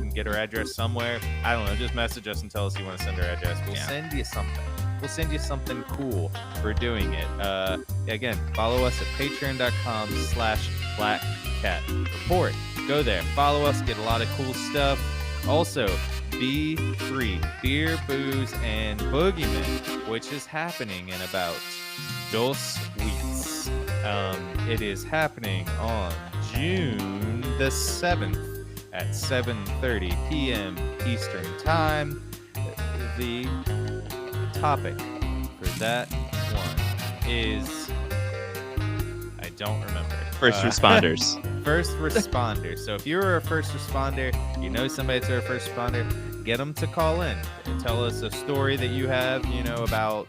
get our address somewhere. I don't know. Just message us and tell us you want to send our address. We'll send you something. We'll send you something cool for doing it. Again, follow us at patreon.com/blackcatreport. Go there, follow us, get a lot of cool stuff. Also, Be Free, Beer, Booze, and Boogeyman, which is happening in about 2 weeks. It is happening on June the 7th at 7:30 p.m. Eastern Time. The topic for that one is, I don't remember. First responders. First responders. So if you're a first responder, you know somebody that's a first responder, get them to call in and tell us a story that you have, about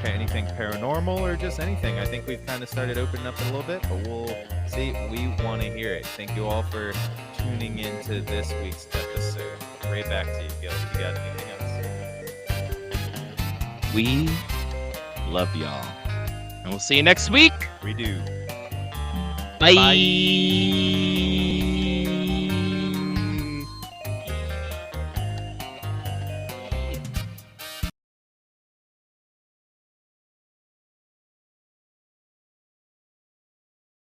anything paranormal or just anything. I think we've kind of started opening up a little bit, but we'll see. We want to hear it. Thank you all for tuning into this week's episode. Right back to you, Gil. You got anything else? We love y'all. And we'll see you next week. We do. Bye.